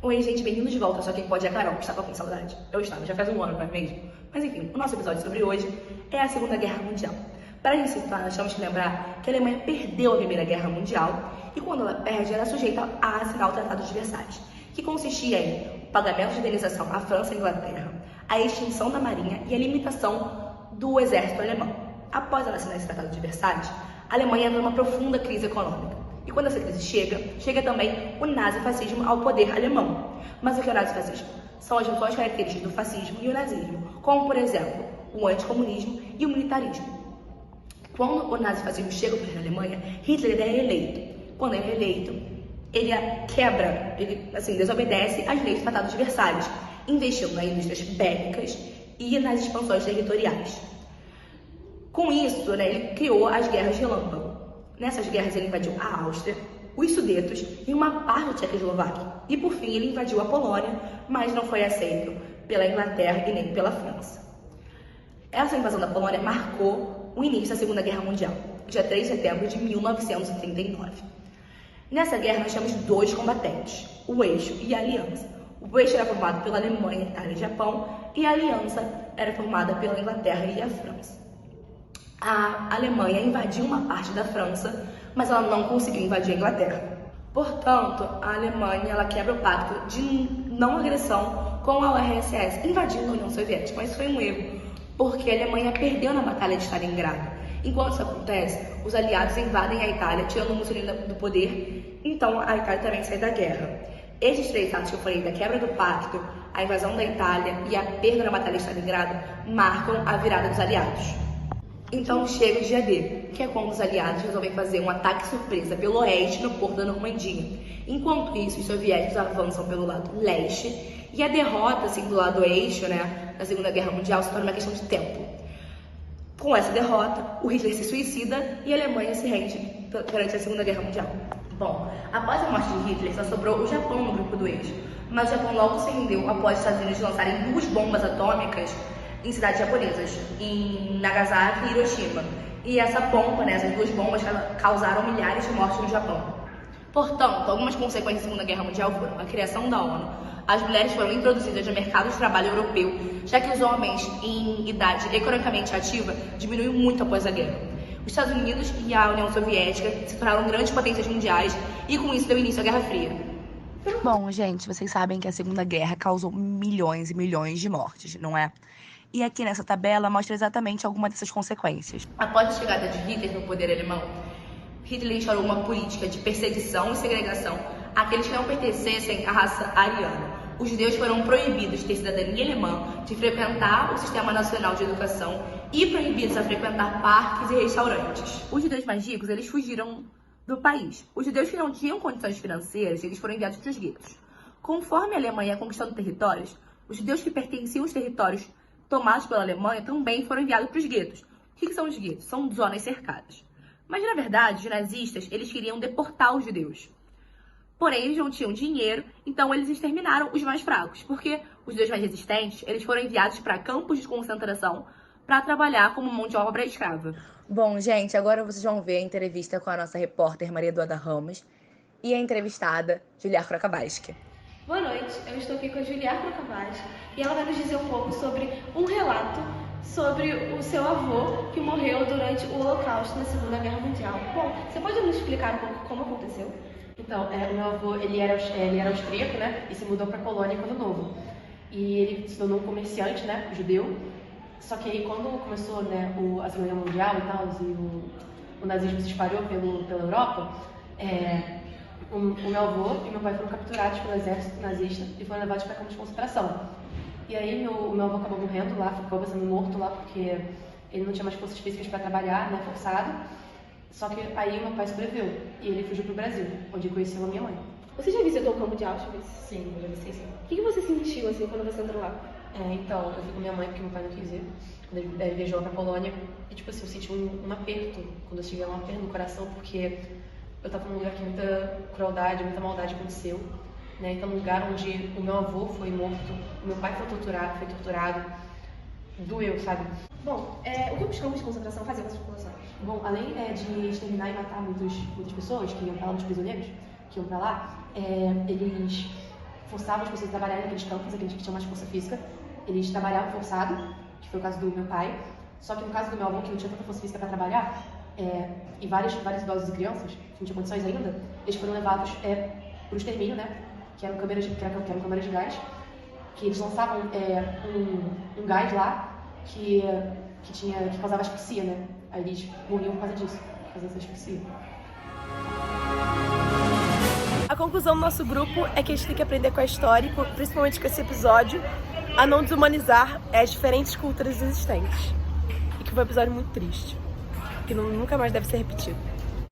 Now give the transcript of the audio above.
Oi, gente, bem-vindos de volta. Só quem pode é a Carol, que estava com saudade. Eu estava, já faz um ano, não é mesmo? Mas enfim, o nosso episódio sobre hoje é a Segunda Guerra Mundial. Para a gente situar, nós temos que lembrar que a Alemanha perdeu a Primeira Guerra Mundial e quando ela perde, ela é sujeita a assinar o Tratado de Versalhes, que consistia em o pagamento de indenização à França e à Inglaterra, a extinção da marinha e a limitação do exército alemão. Após ela assinar esse Tratado de Versalhes, a Alemanha entra numa profunda crise econômica. E quando essa crise chega também o nazifascismo ao poder alemão. Mas o que é o nazifascismo? São as junções características do fascismo e o nazismo, como, por exemplo, o anticomunismo e o militarismo. Quando o nazifascismo chega ao poder na Alemanha, Hitler é eleito. Quando ele é eleito, ele quebra, ele desobedece às leis do Tratado de Versalhes, investindo nas indústrias bélicas e nas expansões territoriais. Com isso, ele criou as guerras relâmpago. Nessas guerras ele invadiu a Áustria, os Sudetos e uma parte da Tchecoslováquia. E por fim ele invadiu a Polônia, mas não foi aceito pela Inglaterra e nem pela França. Essa invasão da Polônia marcou o início da Segunda Guerra Mundial, dia 3 de setembro de 1939. Nessa guerra nós temos dois combatentes, o Eixo e a Aliança. O Eixo era formado pela Alemanha, Itália e Japão, e a Aliança era formada pela Inglaterra e a França. A Alemanha invadiu uma parte da França, mas ela não conseguiu invadir a Inglaterra. Portanto, a Alemanha quebra o pacto de não agressão com a URSS, invadindo a União Soviética. Mas isso foi um erro, porque a Alemanha perdeu na Batalha de Stalingrado. Enquanto isso acontece, os aliados invadem a Itália, tirando Mussolini do poder, então a Itália também sai da guerra. Esses três atos que eu falei, da quebra do pacto, a invasão da Itália e a perda na Batalha de Stalingrado, marcam a virada dos aliados. Então chega o dia D, que é quando os aliados resolvem fazer um ataque surpresa pelo oeste no porto da Normandia. Enquanto isso, os soviéticos avançam pelo lado leste e a derrota do lado eixo, na Segunda Guerra Mundial, se torna uma questão de tempo. Com essa derrota, o Hitler se suicida e a Alemanha se rende durante a Segunda Guerra Mundial. Bom, após a morte de Hitler, só sobrou o Japão no grupo do eixo, mas o Japão logo se rendeu após os Estados Unidos lançarem 2 bombas atômicas em cidades japonesas, em Nagasaki e Hiroshima. E essa bomba, essas 2 bombas causaram milhares de mortes no Japão. Portanto, algumas consequências da Segunda Guerra Mundial foram a criação da ONU, as mulheres foram introduzidas no mercado de trabalho europeu, já que os homens em idade economicamente ativa diminuíram muito após a guerra. Os Estados Unidos e a União Soviética se tornaram grandes potências mundiais e com isso deu início à Guerra Fria. Bom, gente, vocês sabem que a Segunda Guerra causou milhões e milhões de mortes, não é? E aqui nessa tabela mostra exatamente algumas dessas consequências. Após a chegada de Hitler no poder alemão, Hitler instaurou uma política de perseguição e segregação àqueles que não pertencessem à raça ariana. Os judeus foram proibidos de ter cidadania alemã, de frequentar o Sistema Nacional de Educação e proibidos a frequentar parques e restaurantes. Os judeus mais ricos, eles fugiram do país. Os judeus que não tinham condições financeiras, eles foram enviados para os guetos. Conforme a Alemanha ia conquistando territórios, os judeus que pertenciam aos territórios tomados pela Alemanha também foram enviados para os guetos. O que são os guetos? São zonas cercadas. Mas, na verdade, os nazistas, eles queriam deportar os judeus. Porém, eles não tinham dinheiro, então eles exterminaram os mais fracos, porque os judeus mais resistentes, eles foram enviados para campos de concentração para trabalhar como mão de obra escrava. Bom, gente, agora vocês vão ver a entrevista com a nossa repórter Maria Eduarda Ramos e a entrevistada Juliar Krokowski. Boa noite, eu estou aqui com a Juliar Krokowski e ela vai nos dizer um pouco sobre um relato sobre o seu avô que morreu durante o Holocausto na Segunda Guerra Mundial. Bom, você pode nos explicar um pouco como aconteceu? Então, o meu avô, ele era austríaco, e se mudou para a Polônia quando novo. E ele se tornou um comerciante, judeu. Só que aí quando começou, a Segunda Guerra Mundial e tal, e o nazismo se espalhou pela Europa, o meu avô e meu pai foram capturados pelo exército nazista e foram levados para campos de concentração. E aí o meu avô acabou morrendo lá, acabou sendo morto lá porque ele não tinha mais forças físicas para trabalhar, forçado. Só que aí o meu pai sobreviveu e ele fugiu para o Brasil, onde conheceu a minha mãe. Você já visitou o campo de Auschwitz? Sim, eu já visitei sim. O que você sentiu quando você entrou lá? Então, eu fui com minha mãe porque meu pai não quis ir, quando ele viajou lá pra Polônia. E eu senti um aperto quando eu cheguei lá, um aperto no coração, porque eu tava num lugar que muita crueldade, muita maldade aconteceu. Então, num lugar onde o meu avô foi morto, o meu pai foi torturado, doeu, sabe? Bom, o que os campos de concentração faziam com essas populações? Bom, além de exterminar e matar muitas pessoas que iam pra lá, muitos prisioneiros que iam pra lá, eles forçavam as pessoas a trabalharem naqueles campos, aqueles que tinham mais força física. Eles trabalhavam forçado, que foi o caso do meu pai. Só que no caso do meu avô, que não tinha tanta força física para trabalhar, e vários idosos e crianças, que não tinham condições ainda, eles foram levados para o extermínio, né? Que eram câmeras de gás, que eles lançavam um gás lá que causava asfixia, né? Aí eles morriam por causa disso, por causa dessa asfixia. A conclusão do nosso grupo é que a gente tem que aprender com a história, principalmente com esse episódio, a não desumanizar as diferentes culturas existentes. E que foi um episódio muito triste, que nunca mais deve ser repetido.